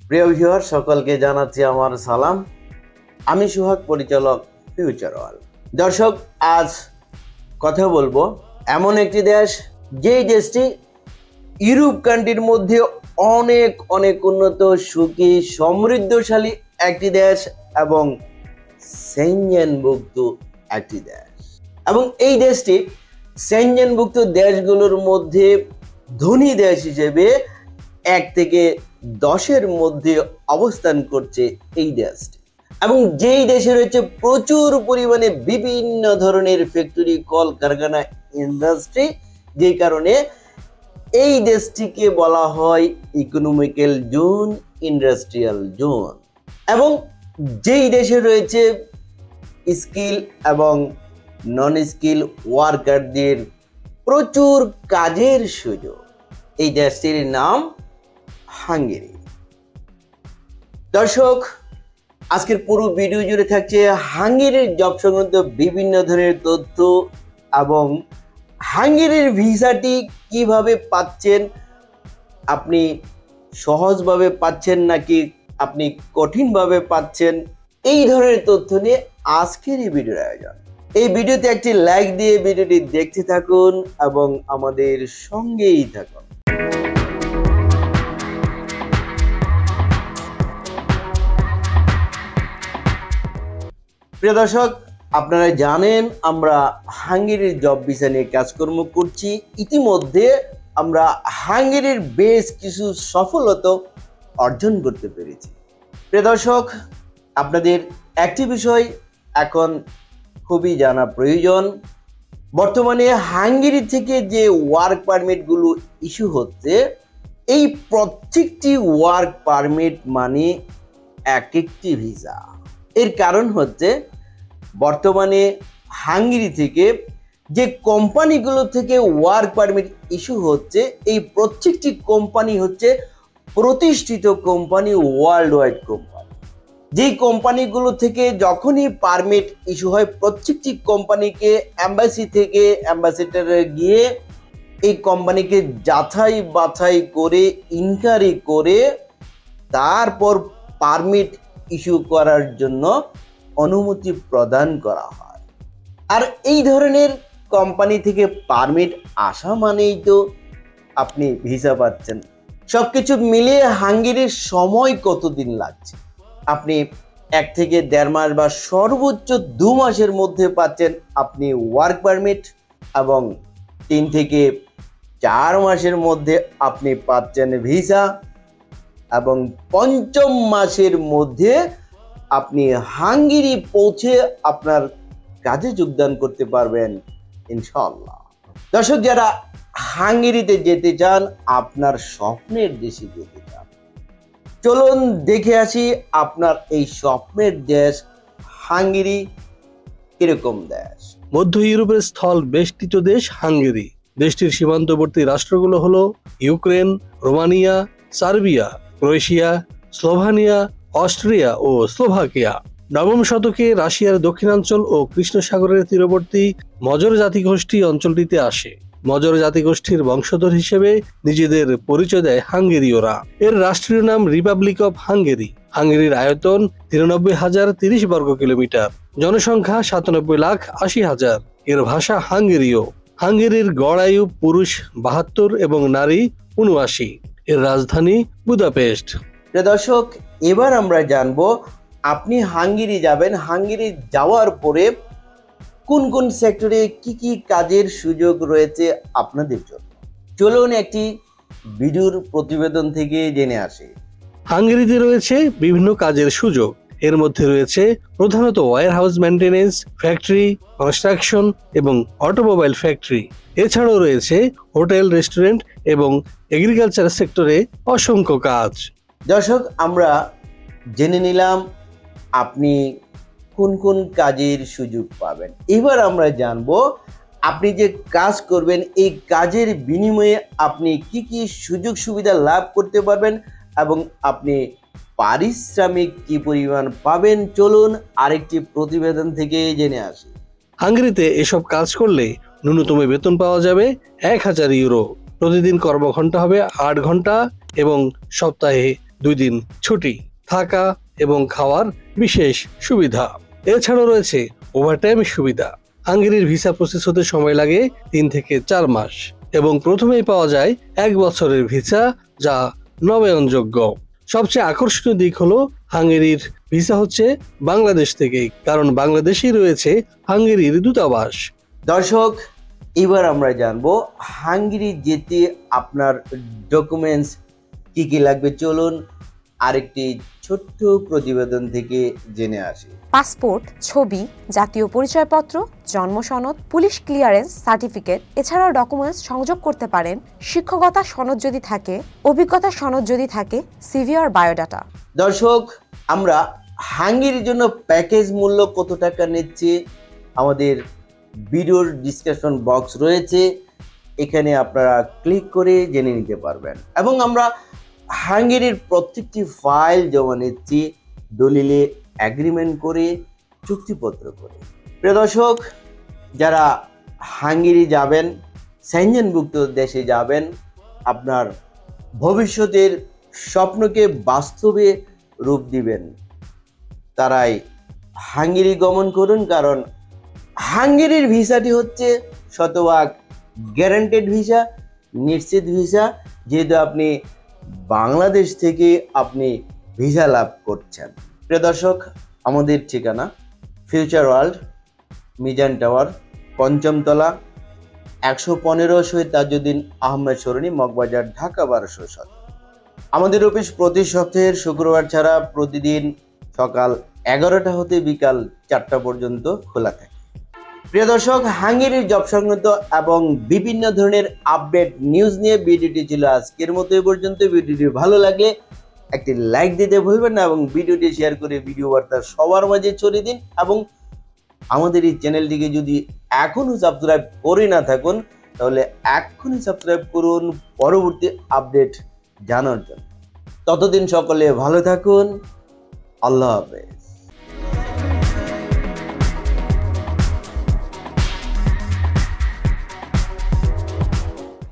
প্রিয় ভিউয়ার সকলকে জানাচ্ছি আমার সালাম। আমি সোহাগ, পরিচালক ফিউচার ওয়ার্ল্ড। দর্শক, আজ কথা বলবো এমন একটি দেশ, যেই দেশটি ইউরোপ কান্ট্রির মধ্যে অনেক অনেক উন্নত, সুখী, সমৃদ্ধশালী একটি দেশ এবং সেনজেনভুক্ত একটি দেশ। এবং এই দেশটি সেনজেনভুক্ত দেশগুলোর মধ্যে ধনী দেশ হিসেবে 1 থেকে 10-এর মধ্যে অবস্থান করছে এই দেশটি। এবং যেই দেশে রয়েছে প্রচুর পরিমাণে বিভিন্ন ধরনের ফ্যাক্টরি, কলকারখানা, ইন্ডাস্ট্রি, যেই কারণে এই দেশটিকে বলা হয় ইকোনমিক্যাল জোন, ইন্ডাস্ট্রিয়াল জোন। এবং যেই দেশে রয়েছে স্কিল এবং নন স্কিল ওয়ার্কারদের প্রচুর কাজের সুযোগ, এই দেশটির নাম হাঙ্গেরি। দর্শক, আজকের পুরো ভিডিও জুড়ে থাকছে হাঙ্গেরির জব সংক্রান্ত বিভিন্ন ধরনের তথ্য এবং হাঙ্গেরির ভিসাটি কিভাবে পাচ্ছেন, আপনি সহজভাবে পাচ্ছেন নাকি আপনি কঠিনভাবে পাচ্ছেন, এই ধরনের তথ্য নিয়ে আজকের এই ভিডিওর আয়োজন। এই ভিডিওতে একটি লাইক দিয়ে ভিডিওটি দেখতে থাকুন এবং আমাদের সঙ্গেই থাকুন। প্রিয় দর্শক, আপনারা জানেন আমরা হাঙ্গেরির জব ভিসা নিয়ে কাজকর্ম করছি। ইতিমধ্যে আমরা হাঙ্গেরির বেশ কিছু সফলতা অর্জন করতে পেরেছি। প্রিয় দর্শক, আপনাদের একটি বিষয় এখন খুবই জানা প্রয়োজন। বর্তমানে হাঙ্গেরি থেকে যে ওয়ার্ক পারমিটগুলো ইস্যু হচ্ছে, এই প্রত্যেকটি ওয়ার্ক পারমিট মানে এক একটি ভিসা। এর কারণ হচ্ছে বর্তমানে হাঙ্গেরি থেকে যে কোম্পানিগুলো থেকে ওয়ার্ক পারমিট ইস্যু হচ্ছে, এই প্রত্যেকটি কোম্পানি হচ্ছে প্রতিষ্ঠিত কোম্পানি, ওয়ার্ল্ড ওয়াইড কোম্পানি। যেই কোম্পানিগুলো থেকে যখনই পারমিট ইস্যু হয়, প্রত্যেকটি কোম্পানিকে এম্বাসি থেকে অ্যাম্বাসেডারে গিয়ে এই কোম্পানিকে যাচাই বাছাই করে, ইনকোয়ারি করে তারপর পারমিট ইস্যু করার জন্য অনুমতি প্রদান করা হয়। আর এই ধরনের কোম্পানি থেকে পারমিট আসা মানেই তো আপনি ভিসা পাচ্ছেন। সব কিছু মিলিয়ে হাঙ্গেরির সময় কতদিন লাগছে? আপনি 1 থেকে 1.5 মাস বা সর্বোচ্চ 2 মাসের মধ্যে পাচ্ছেন আপনি ওয়ার্ক পারমিট, এবং 3 থেকে 4 মাসের মধ্যে আপনি পাচ্ছেন ভিসা, এবং 5ম মাসের মধ্যে আপনি হাঙ্গেরি পৌঁছে আপনার কাজে যোগদান করতে পারবেন ইনশাআল্লাহ। দর্শক, যারা হাঙ্গেরিতে যেতে চান, আপনার স্বপ্নের দেশে যেতে চান, চলুন দেখে আসি আপনার এই স্বপ্নের দেশ হাঙ্গেরি কিরকম দেশ। মধ্য ইউরোপের স্থল বেষ্টিত দেশ হাঙ্গেরি। দেশটির সীমান্তবর্তী রাষ্ট্রগুলো হলো Ukraine, Romania, Serbia, Croatia, Slovenia, Austria ও স্লোভাকিয়া। 9ম শতকে রাশিয়ার দক্ষিণাঞ্চল ও কৃষ্ণ সাগরের তীরবর্তী মজর জাতিগোষ্ঠী অঞ্চলটিতে আসে। মজর জাতিগোষ্ঠীর বংশধর হিসেবে নিজেদের পরিচয় দেয় হাঙ্গেরীয়রা। এর রাষ্ট্রীয় নাম রিপাবলিক অফ হাঙ্গেরি। হাঙ্গেরির আয়তন 93,030 বর্গ কিলোমিটার, জনসংখ্যা 97,80,000। এর ভাষা হাঙ্গেরীয়। হাঙ্গেরির গড় আয়ু পুরুষ 72 এবং নারী 79। এর রাজধানী বুদাপেস্ট। দর্শক, এবার আমরা জানবো আপনি হাঙ্গেরি যাবেন, হাঙ্গেরি যাওয়ার পরে কোন কোন সেক্টরে কি কি কাজের সুযোগ রয়েছে আপনাদের জন্য। চলুন একটি ভিডিওর প্রতিবেদন থেকে জেনে আসি। হাঙ্গেরিতে রয়েছে বিভিন্ন কাজের সুযোগ। এর মধ্যে রয়েছে প্রধানত ওয়্যারহাউস মেইনটেনেন্স, ফ্যাক্টরি, কনস্ট্রাকশন এবং অটোমোবাইল ফ্যাক্টরি। এছাড়াও রয়েছে হোটেল, রেস্টুরেন্ট এবং এগ্রিকালচার সেক্টরে অসংখ্য কাজ। দর্শক, আমরা জেনে নিলাম আপনি কোন কোন কাজের সুযোগ পাবেন। এবার আমরা জানবো আপনি যে কাজ করবেন, এই কাজের বিনিময়ে আপনি কি কি সুযোগ সুবিধা লাভ করতে পারবেন এবং আপনি পারিশ্রমিক কি পরিমাণ পাবেন। চলুন আরেকটি প্রতিবেদন থেকে জেনে আসি। হাঙ্গেরিতে এসব কাজ করলে ন্যূনতম বেতন পাওয়া যাবে 1000 ইউরো। প্রতিদিন কর্মঘণ্টা হবে 8 ঘন্টা এবং সপ্তাহে 2 দিন ছুটি, থাকা এবং খাওয়ার বিশেষ সুবিধা। এছাড়াও রয়েছে ওভারটাইম সুবিধা। হাঙ্গেরির ভিসা প্রসেস হতে সময় লাগে 3 থেকে 4 মাস এবং প্রথমেই পাওয়া যায় 1 বছরের ভিসা, যা নবায়নযোগ্য। সবচেয়ে আকর্ষণীয় দিক হলো হাঙ্গেরির ভিসা হচ্ছে বাংলাদেশ থেকে, কারণ বাংলাদেশেই রয়েছে হাঙ্গেরির দূতাবাস। দর্শক, এবার আমরা জানবো হাঙ্গেরি যেতে আপনার ডকুমেন্টস কি কি লাগবে। চলুন আরেকটি ছোট্ট প্রতিবেদন থেকে জেনে আসি। পাসপোর্ট, ছবি, জাতীয় পরিচয়পত্র, জন্ম সনদ, পুলিশ ক্লিয়ারেন্স সার্টিফিকেট, এছাড়াও ডকুমেন্টস সংযোগ করতে পারেন শিক্ষকতা সনদ যদি থাকে, অভিজ্ঞতা সনদ যদি থাকে, সিভি আর বায়োডাটা। দর্শক, আমরা হাঙ্গেরির জন্য প্যাকেজ মূল্য কত টাকা নিচ্ছে আমাদের ভিডিওর ডিসক্রিপশন বক্স রয়েছে, এখানে আপনারা ক্লিক করে জেনে নিতে পারবেন। এবং আমরা হাঙ্গেরির প্রত্যেকটি ফাইল জমা নিচ্ছি দলিলে অ্যাগ্রিমেন্ট করে, চুক্তিপত্র করে। প্রিয় দর্শক, যারা হাঙ্গেরি যাবেন, সেনজেনভুক্ত দেশে যাবেন, আপনার ভবিষ্যতের স্বপ্নকে বাস্তবে রূপ দিবেন, তারাই হাঙ্গেরি গমন করুন। কারণ হাঙ্গেরির ভিসাটি হচ্ছে শতভাগ গ্যারান্টেড ভিসা, নিশ্চিত ভিসা। যেহেতু আপনি বাংলাদেশ থেকে আপনি ভিসা লাভ করছেন। প্রিয় দর্শক, আমাদের ঠিকানা ফিউচার ওয়ার্ল্ড, মিজান টাওয়ার, 5ম তলা, 115 শহীদ তাজউদ্দিন আহমেদ সরণি, মগবাজার, ঢাকা 1207। আমাদের অফিস প্রতি সপ্তাহের শুক্রবার ছাড়া প্রতিদিন সকাল 11টা হতে বিকাল 4টা পর্যন্ত খোলা থাকে। প্রিয় দর্শক, হাঙ্গেরির জব সংক্রান্ত এবং বিভিন্ন ধরনের আপডেট নিউজ নিয়ে ভিডিওটি ছিল আজকের মতো এ পর্যন্ত। ভিডিওটি ভালো লাগলে একটি লাইক দিতে ভুলবেন না এবং ভিডিওটি শেয়ার করে ভিডিও বার্তা সবার মাঝে ছড়িয়ে দিন। এবং আমাদের এই চ্যানেলটিকে যদি এখনও সাবস্ক্রাইব করে না থাকুন, তাহলে এখনই সাবস্ক্রাইব করুন পরবর্তী আপডেট জানার জন্য। ততদিন সকলে ভালো থাকুন। আল্লাহ হাফেজ।